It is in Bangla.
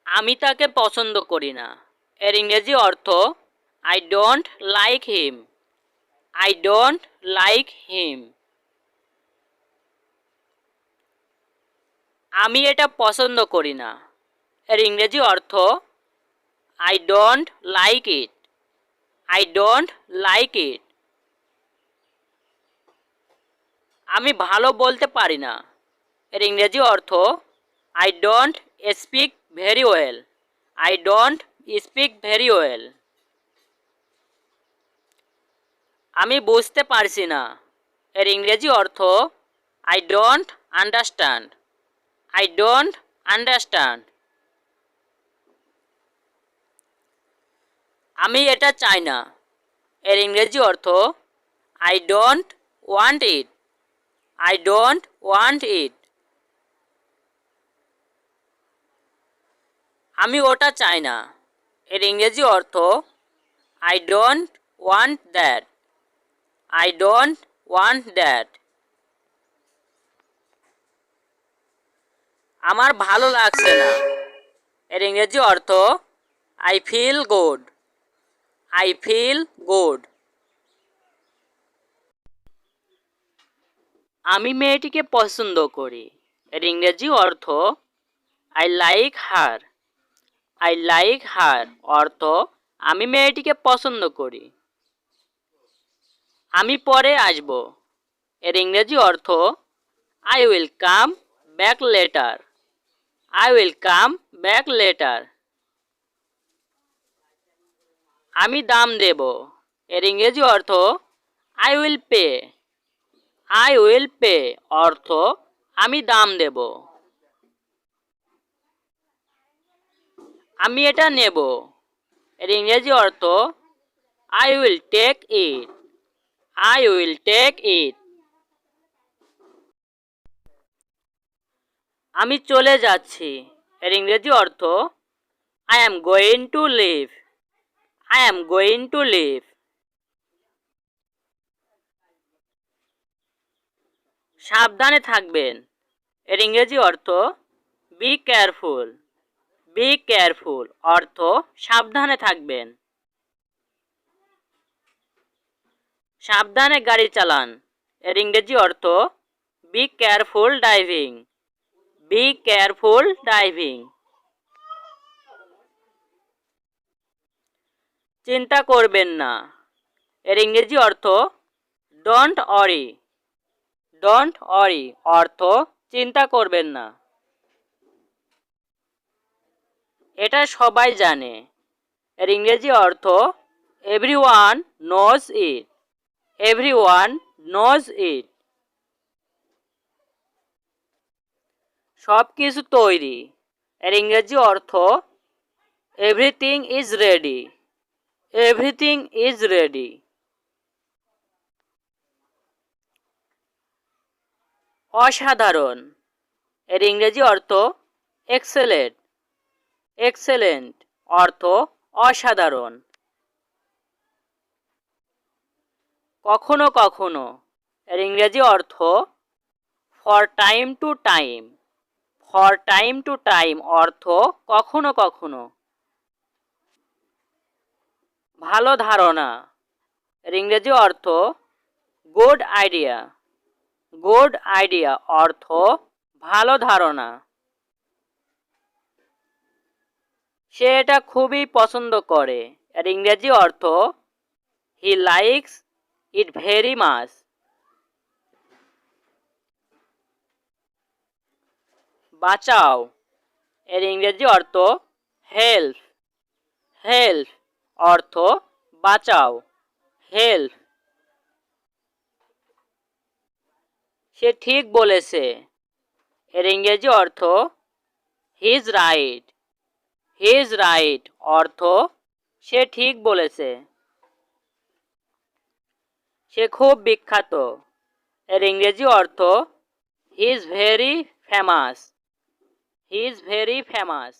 আমি তাকে পছন্দ করি না। এর ইংরেজি অর্থ I don't like him. I don't like him. আমি এটা পছন্দ করি না। এর ইংরেজি অর্থ I don't like it. I don't like it. আমি ভালো বলতে পারি না। এর ইংরেজি অর্থ I don't speak very well. I don't speak very well. আমি বুঝতে পারছি না। এর ইংরেজি অর্থ I don't understand. I don't understand. আমি এটা চাই না। এর ইংরেজি অর্থ I don't want it. I don't want it. আমি ওটা চাই না। এর ইংরেজি অর্থ I don't want that. I don't want that. আমার ভালো লাগছে না। এর ইংরেজি অর্থ I feel good. I feel good. আমি মেয়েটিকে পছন্দ করি। এর ইংরেজি অর্থ I like her. I like her অর্থ আমি মেয়েটিকে পছন্দ করি। আমি পরে আসব। এর ইংরেজি অর্থ I will come back later. I will come back later. আমি দাম দেব। এর ইংরেজি অর্থ I will pay. I will pay অর্থ আমি দাম দেব। আমি এটা নেব। এর ইংরেজি অর্থ I will take it. I will take it. আমি চলে যাচ্ছি। এর ইংরেজি অর্থ I am going to leave. I am going to leave. সাবধানে থাকবেন। এর ইংরেজি অর্থ বি কেয়ারফুল। বি কেয়ারফুল অর্থ সাবধানে থাকবেন। সাবধানে গাড়ি চালান। এর ইংরেজি অর্থ be careful driving. Be careful driving. চিন্তা করবেন না। এর ইংরেজি অর্থ ডোন্ট ওয়ারি। ডোন্ট ওয়ারি অর্থ চিন্তা করবেন না। এটা সবাই জানে। এর ইংরেজি অর্থ everyone knows it. Everyone knows it. সব কিছু তৈরি। এর ইংরেজি অর্থ everything is ready. Everything is ready. অসাধারণ। এর ইংরেজি অর্থ এক্সেলেন্ট। এক্সেলেন্ট অর্থ অসাধারণ। কখনো কখনো। এর ইংরেজি অর্থ for time to time. For time to time অর্থ কখনো কখনো। ভালো ধারণা। এর ইংরেজি অর্থ গুড আইডিয়া। গুড আইডিয়া অর্থ ভালো ধারণা। সে এটা খুবই পছন্দ করে। এর ইংরেজি অর্থ he likes it very much. বাঁচাও। এর ইংরেজি অর্থ হেল্প। হেল্প অর্থ বাঁচাও। হেল্প। সে ঠিক বলেছে। এর ইংরেজি অর্থ he is right. He is right অর্থ সে ঠিক বলেছে। সে খুব বিখ্যাত। এর ইংরেজি অর্থ he is very famous. He is very famous.